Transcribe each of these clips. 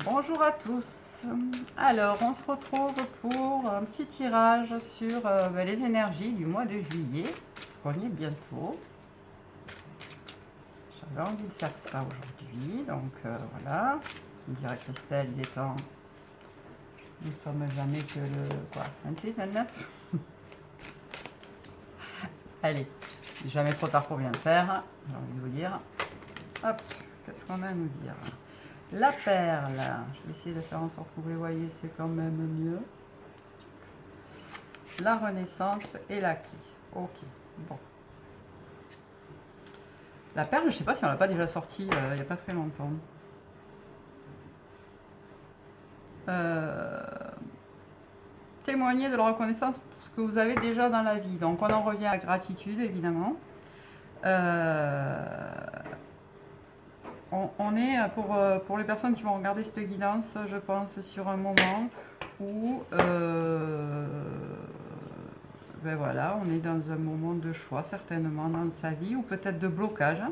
Bonjour à tous. Alors, on se retrouve pour un petit tirage sur les énergies du mois de juillet. On y est bientôt. J'avais envie de faire ça aujourd'hui, donc voilà. On dirait Christelle, il est temps. Nous sommes jamais que le quoi, 28, 29. Allez, jamais trop tard pour bien faire, j'ai envie de vous dire. Hop, qu'est-ce qu'on a à nous dire? La perle, je vais essayer de faire en sorte que vous les voyez, c'est quand même mieux. La renaissance et la clé. Ok, bon. La perle, je sais pas si on l'a pas déjà sortie il n'y a pas très longtemps. Témoigner de la reconnaissance pour ce que vous avez déjà dans la vie. Donc on en revient à la gratitude, évidemment. On est, pour les personnes qui vont regarder cette guidance, je pense, sur un moment où ben voilà, on est dans un moment de choix, certainement, dans sa vie, ou peut-être de blocage.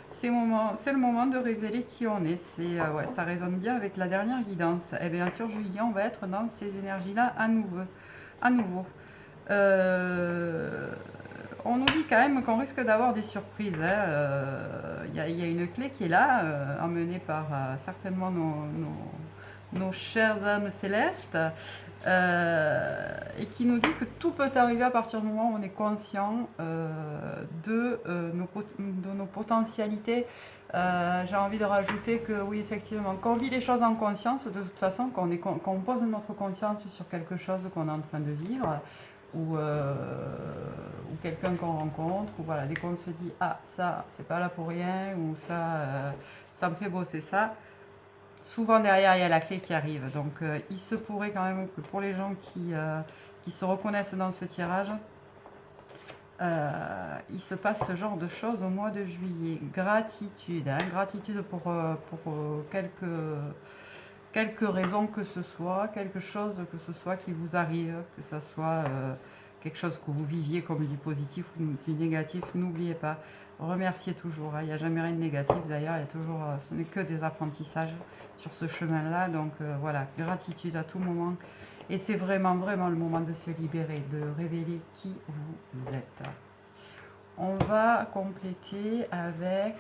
C'est le moment de révéler qui on est. Ouais, ça résonne bien avec la dernière guidance. Et bien sûr, juillet, on va être dans ces énergies-là à nouveau. À nouveau. On nous dit quand même qu'on risque d'avoir des surprises. Il y a une clé qui est là, emmenée par certainement nos chères âmes célestes, et qui nous dit que tout peut arriver à partir du moment où on est conscient de nos potentialités. J'ai envie de rajouter que oui, effectivement, quand on vit les choses en conscience, de toute façon, quand on pose notre conscience sur quelque chose qu'on est en train de vivre, ou quelqu'un qu'on rencontre, ou voilà, dès qu'on se dit ah ça c'est pas là pour rien, ou ça me fait bosser ça, souvent derrière il y a la clé qui arrive. Donc il se pourrait quand même que pour les gens qui se reconnaissent dans ce tirage, il se passe ce genre de choses au mois de juillet. Gratitude, hein, gratitude pour quelques raisons que ce soit, quelque chose que ce soit qui vous arrive, que ce soit quelque chose que vous viviez comme du positif ou du négatif, n'oubliez pas, remerciez toujours, hein, il n'y a jamais rien de négatif d'ailleurs, il y a toujours, ce n'est que des apprentissages sur ce chemin-là, donc voilà, gratitude à tout moment, et c'est vraiment, vraiment le moment de se libérer, de révéler qui vous êtes. On va compléter avec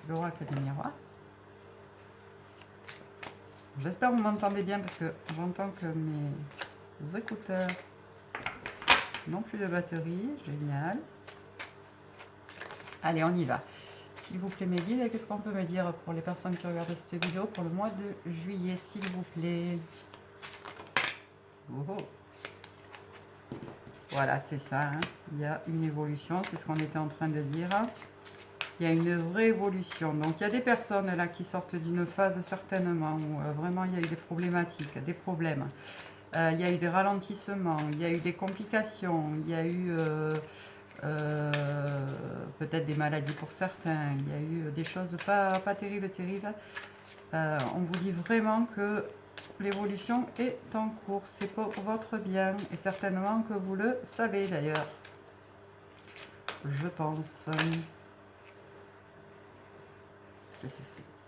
l'oracle des miroirs. J'espère que vous m'entendez bien parce que j'entends que mes écouteurs n'ont plus de batterie. Génial. Allez, on y va. S'il vous plaît, mes guides, qu'est-ce qu'on peut me dire pour les personnes qui regardent cette vidéo pour le mois de juillet, s'il vous plaît? Oh. Voilà, c'est ça. Hein. Il y a une évolution, c'est ce qu'on était en train de dire. Il y a une vraie évolution. Donc il y a des personnes là qui sortent d'une phase certainement où vraiment il y a eu des problématiques, des problèmes. Il y a eu des ralentissements, il y a eu des complications, il y a eu peut-être des maladies pour certains, il y a eu des choses pas terribles. On vous dit vraiment que l'évolution est en cours, c'est pour votre bien et certainement que vous le savez d'ailleurs. Je pense.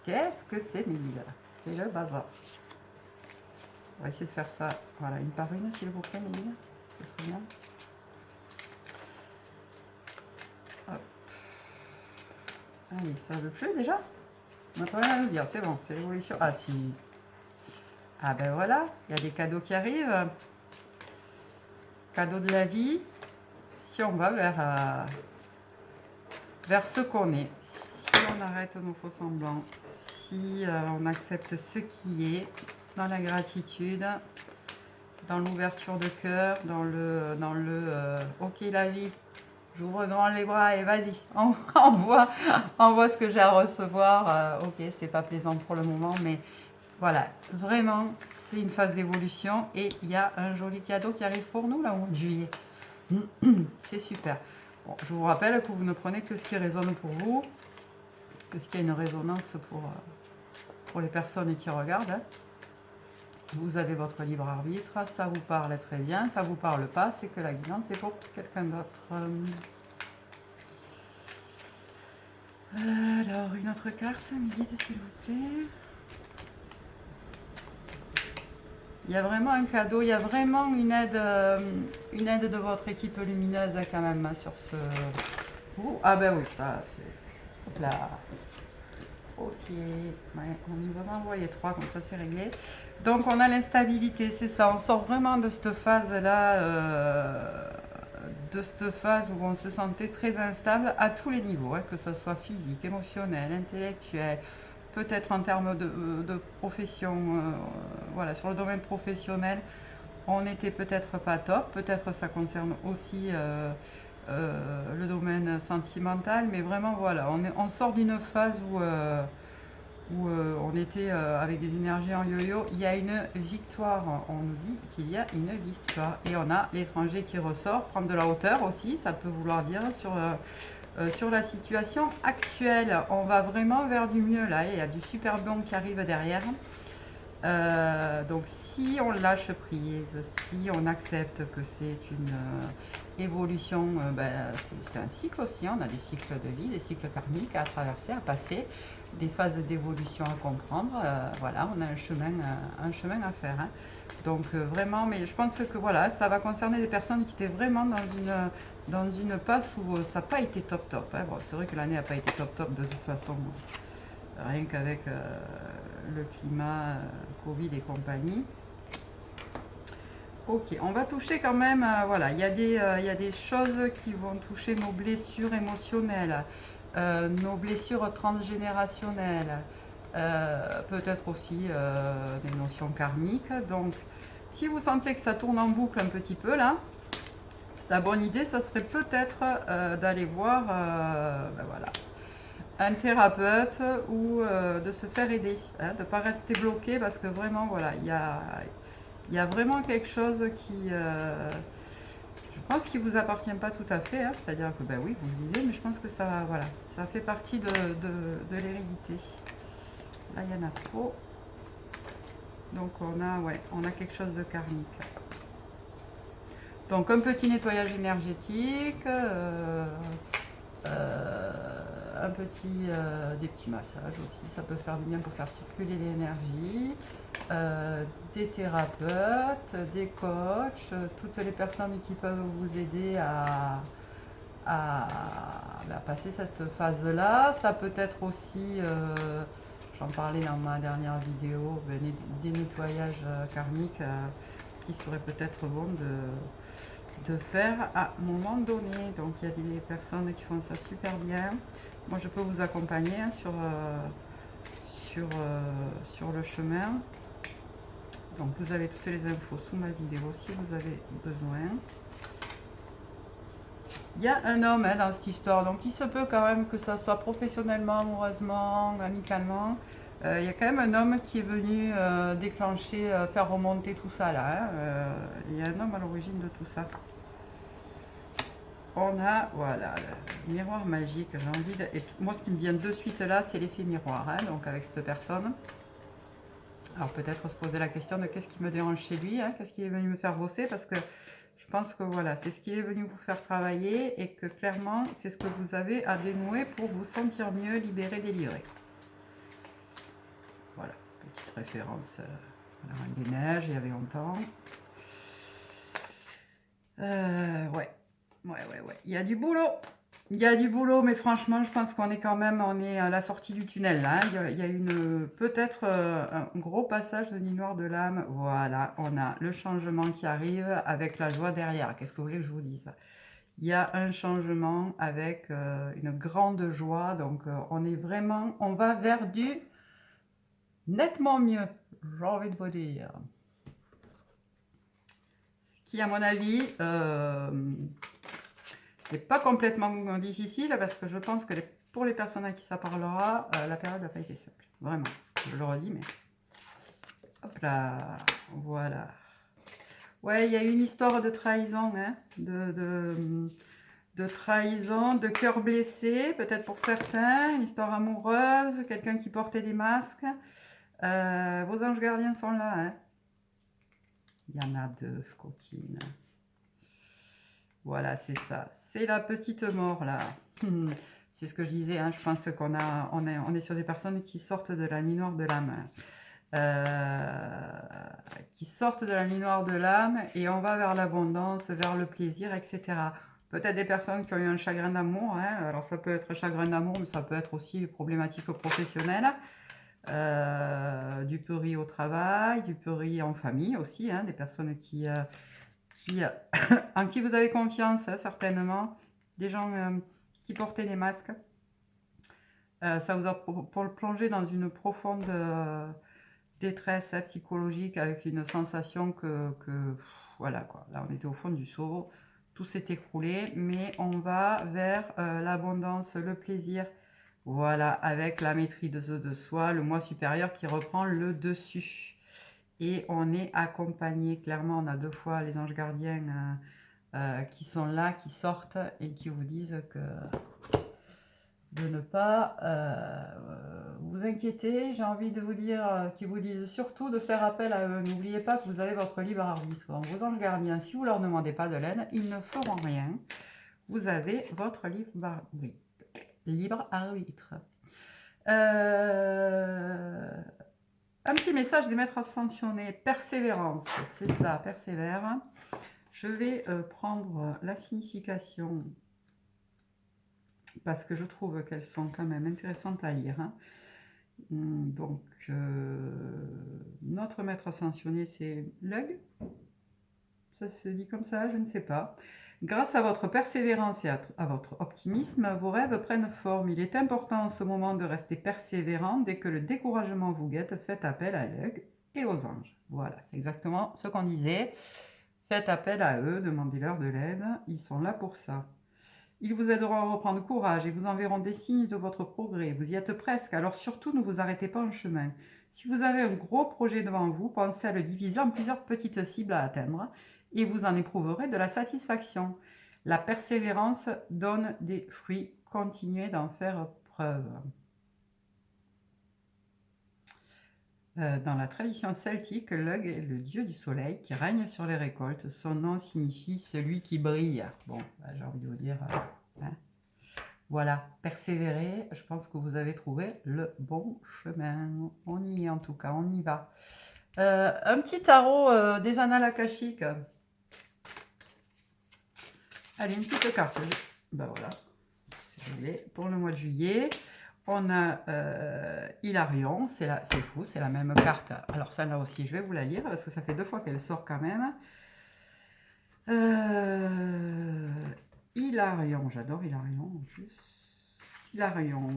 Qu'est-ce que c'est, mes guides? C'est le bazar. On va essayer de faire ça, voilà, une par une, s'il vous plaît, mes guides. Ce serait bien. Hop. Allez, ça ne veut plus déjà? On n'a pas rien à nous dire, c'est bon, c'est l'évolution. Ah si. Ah ben voilà, il y a des cadeaux qui arrivent. Cadeaux de la vie. Si on va vers ce qu'on est. Si on arrête nos faux semblants. Si on accepte ce qui est, dans la gratitude, dans l'ouverture de cœur, dans le ok la vie, j'ouvre grand les bras et vas-y, envoie ce que j'ai à recevoir. Ok, c'est pas plaisant pour le moment, mais voilà, vraiment, c'est une phase d'évolution et il y a un joli cadeau qui arrive pour nous là au mois de juillet. C'est super. Bon, je vous rappelle que vous ne prenez que ce qui résonne pour vous, que ce qui a une résonance pour les personnes qui regardent. Hein. Vous avez votre libre arbitre, ça vous parle très bien, ça vous parle pas, c'est que la guidance est pour quelqu'un d'autre. Alors, une autre carte, mes guides, s'il vous plaît. Il y a vraiment un cadeau, il y a vraiment une aide de votre équipe lumineuse quand même sur ce... Ouh, ah ben oui, ça, c'est... Hop là. Ok, ouais, on nous en a envoyé 3, comme ça c'est réglé. Donc on a l'instabilité, c'est ça, on sort vraiment de cette phase-là, de cette phase où on se sentait très instable à tous les niveaux, hein, que ce soit physique, émotionnel, intellectuel, peut-être en termes de profession, voilà, sur le domaine professionnel, on n'était peut-être pas top, peut-être ça concerne aussi le domaine sentimental, mais vraiment voilà, on sort d'une phase où on était avec des énergies en yo-yo. Il y a une victoire, on nous dit qu'il y a une victoire. Et on a l'étranger qui ressort, prendre de la hauteur aussi, ça peut vouloir dire sur la situation actuelle. On va vraiment vers du mieux là, il y a du super bon qui arrive derrière. Donc si on lâche prise, si on accepte que c'est une évolution, ben, c'est un cycle aussi, hein. On a des cycles de vie, des cycles karmiques à traverser, à passer, des phases d'évolution à comprendre. Voilà, on a un chemin à faire, hein. Donc vraiment, mais je pense que voilà, ça va concerner des personnes qui étaient vraiment dans une passe où ça n'a pas été top top, hein. Bon, c'est vrai que l'année n'a pas été top top de toute façon, rien qu'avec le climat, Covid et compagnie. Ok, on va toucher quand même, voilà, il y a des choses qui vont toucher nos blessures émotionnelles, nos blessures transgénérationnelles, peut-être aussi des notions karmiques. Donc, si vous sentez que ça tourne en boucle un petit peu là, la bonne idée, ça serait peut-être d'aller voir, ben voilà, un thérapeute ou de se faire aider, hein, de ne pas rester bloqué parce que vraiment, voilà, il y a vraiment quelque chose qui, je pense qu'il ne vous appartient pas tout à fait, hein, c'est-à-dire que, ben oui, vous le vivez, mais je pense que ça, voilà, ça fait partie de l'hérédité. Là, il y en a trop. Donc, ouais, on a quelque chose de karmique. Donc, un petit nettoyage énergétique, des petits massages aussi, ça peut faire du bien pour faire circuler l'énergie, des thérapeutes, des coachs, toutes les personnes qui peuvent vous aider à passer cette phase-là. Ça peut être aussi, j'en parlais dans ma dernière vidéo, des nettoyages karmiques qui seraient peut-être bons de faire à un moment donné. Donc il y a des personnes qui font ça super bien. Moi je peux vous accompagner hein, sur le chemin. Donc vous avez toutes les infos sous ma vidéo si vous avez besoin. Il y a un homme hein, dans cette histoire, donc il se peut quand même que ça soit professionnellement, amoureusement, amicalement. Il y a quand même un homme qui est venu déclencher, faire remonter tout ça là. Hein. Il y a un homme à l'origine de tout ça. On a, voilà, le miroir magique, j'ai envie de... Et moi, ce qui me vient de suite là, c'est l'effet miroir, hein, donc avec cette personne. Alors peut-être se poser la question de qu'est-ce qui me dérange chez lui, hein, qu'est-ce qui est venu me faire bosser, parce que je pense que voilà, c'est ce qui est venu vous faire travailler et que clairement, c'est ce que vous avez à dénouer pour vous sentir mieux, libéré, délivré. Voilà, petite référence à la Reine des Neiges, il y avait longtemps. Ouais. Il y a du boulot. Il y a du boulot, mais franchement, je pense qu'on est quand même, on est à la sortie du tunnel là. Hein. Il y a une peut-être un gros passage de nuit noire de l'âme. Voilà, on a le changement qui arrive avec la joie derrière. Qu'est-ce que vous voulez que je vous dise? Il y a un changement avec une grande joie. Donc, on va vers du nettement mieux. J'ai envie de vous dire. Ce qui, à mon avis, n'est pas complètement difficile parce que je pense que pour les personnes à qui ça parlera, la période n'a pas été simple. Vraiment, je le redis, mais hop là, voilà. Ouais, il y a une histoire de trahison, hein, de trahison, de cœur blessé, peut-être pour certains, une histoire amoureuse, quelqu'un qui portait des masques. Vos anges gardiens sont là, hein. Il y en a deux, coquines. Voilà, c'est ça. C'est la petite mort, là. C'est ce que je disais, hein, je pense on est sur des personnes qui sortent de la nuit noire de l'âme. Qui sortent de la nuit noire de l'âme et on va vers l'abondance, vers le plaisir, etc. Peut-être des personnes qui ont eu un chagrin d'amour, hein. Alors ça peut être chagrin d'amour, mais ça peut être aussi des problématiques professionnelles, du puri au travail, du puri en famille aussi, hein, des personnes en qui vous avez confiance, hein, certainement, des gens qui portaient des masques. Ça vous a plongé dans une profonde détresse, hein, psychologique, avec une sensation voilà quoi, là on était au fond du seau, tout s'est écroulé, mais on va vers l'abondance, le plaisir, voilà, avec la maîtrise de soi, le moi supérieur qui reprend le dessus. Et on est accompagné, clairement, on a 2 fois les anges gardiens qui sont là, qui sortent et qui vous disent de ne pas vous inquiéter. J'ai envie de vous dire, qu'ils vous disent surtout de faire appel à eux. N'oubliez pas que vous avez votre libre arbitre. Donc, vos anges gardiens, si vous ne leur demandez pas de l'aide, ils ne feront rien. Vous avez votre libre arbitre. Un petit message des maîtres ascensionnés, persévérance, c'est ça, persévère. Je vais prendre la signification parce que je trouve qu'elles sont quand même intéressantes à lire. Hein. Donc, notre maître ascensionné, c'est Lug. Ça se dit comme ça, je ne sais pas. Grâce à votre persévérance et à votre optimisme, vos rêves prennent forme. Il est important en ce moment de rester persévérant. Dès que le découragement vous guette, faites appel à Lug et aux anges. Voilà, c'est exactement ce qu'on disait. Faites appel à eux, demandez-leur de l'aide. Ils sont là pour ça. Ils vous aideront à reprendre courage et vous enverront des signes de votre progrès. Vous y êtes presque, alors surtout ne vous arrêtez pas en chemin. Si vous avez un gros projet devant vous, pensez à le diviser en plusieurs petites cibles à atteindre et vous en éprouverez de la satisfaction. La persévérance donne des fruits. Continuez d'en faire preuve. Dans la tradition celtique, Lug est le dieu du soleil qui règne sur les récoltes. Son nom signifie celui qui brille. Bon, j'ai envie de vous dire, hein. Voilà, persévérez. Je pense que vous avez trouvé le bon chemin. On y est en tout cas, on y va. Un petit tarot des annales akashiques. Allez, une petite carte. Ben voilà, c'est réglé pour le mois de juillet. On a Hilarion, c'est fou, c'est la même carte. Alors celle-là aussi, je vais vous la lire parce que ça fait 2 fois qu'elle sort quand même. Hilarion, j'adore Hilarion en plus. Hilarion,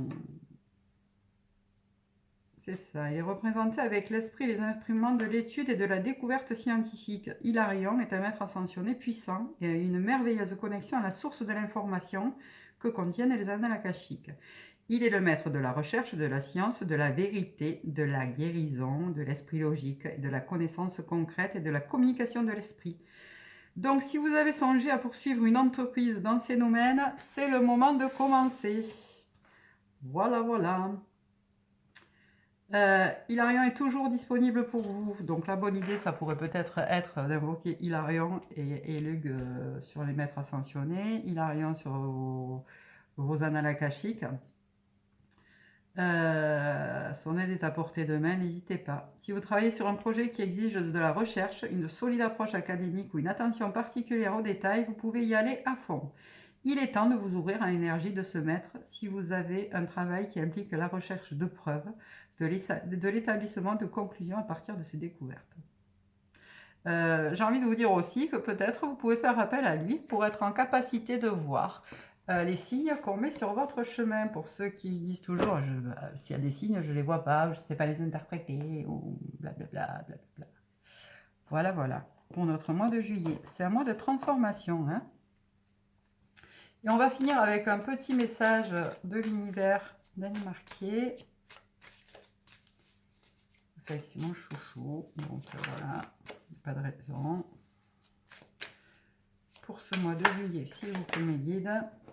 c'est ça, il est représenté avec l'esprit et les instruments de l'étude et de la découverte scientifique. Hilarion est un maître ascensionné puissant et a une merveilleuse connexion à la source de l'information que contiennent les annales akashiques. Il est le maître de la recherche, de la science, de la vérité, de la guérison, de l'esprit logique, de la connaissance concrète et de la communication de l'esprit. Donc, si vous avez songé à poursuivre une entreprise dans ces domaines, c'est le moment de commencer. Voilà, voilà. Hilarion est toujours disponible pour vous. Donc, la bonne idée, ça pourrait peut-être être d'invoquer Hilarion et Lug sur les maîtres ascensionnés, Hilarion sur vos annales akashiques. Son aide est à portée de main, n'hésitez pas. Si vous travaillez sur un projet qui exige de la recherche, une solide approche académique ou une attention particulière aux détails, vous pouvez y aller à fond. Il est temps de vous ouvrir à l'énergie de ce maître si vous avez un travail qui implique la recherche de preuves, de l'établissement de conclusions à partir de ces découvertes. J'ai envie de vous dire aussi que peut-être vous pouvez faire appel à lui pour être en capacité de voir les signes qu'on met sur votre chemin. Pour ceux qui disent toujours, s'il y a des signes, je ne les vois pas, je ne sais pas les interpréter, ou blablabla. Bla. Voilà, voilà, pour notre mois de juillet. C'est un mois de transformation. Hein. Et on va finir avec un petit message de l'univers d'Annie Marquier. Vous savez que c'est mon chouchou, donc voilà, pas de raison. Pour ce mois de juillet, s'il vous plaît, mes guides.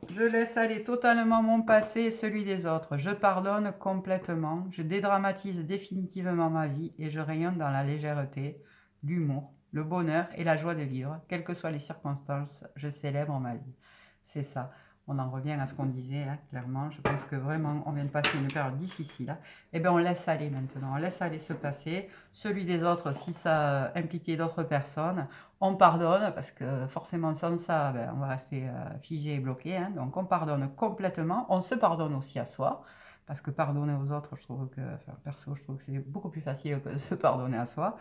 Je laisse aller totalement mon passé et celui des autres. Je pardonne complètement. Je dédramatise définitivement ma vie et je rayonne dans la légèreté, l'humour, le bonheur et la joie de vivre. Quelles que soient les circonstances, je célèbre ma vie. C'est ça. on en revient à ce qu'on disait, hein, clairement. Je pense que vraiment, on vient de passer une période difficile. Hein. Eh bien, on laisse aller maintenant. On laisse aller se passer. Celui des autres, si ça impliquait d'autres personnes, on pardonne, parce que forcément, sans ça, ben, on va rester figé et bloqué. Hein. Donc, on pardonne complètement. On se pardonne aussi à soi. Parce que pardonner aux autres, je trouve que, enfin, perso, je trouve que c'est beaucoup plus facile que de se pardonner à soi.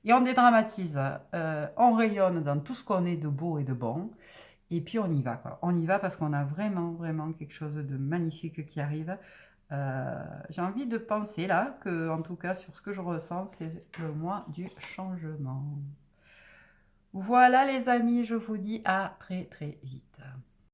Et on dédramatise. On rayonne dans tout ce qu'on est de beau et de bon. Et puis on y va, quoi. On y va parce qu'on a vraiment, vraiment quelque chose de magnifique qui arrive. J'ai envie de penser là que, en tout cas, sur ce que je ressens, c'est le mois du changement. Voilà les amis, je vous dis à très très vite.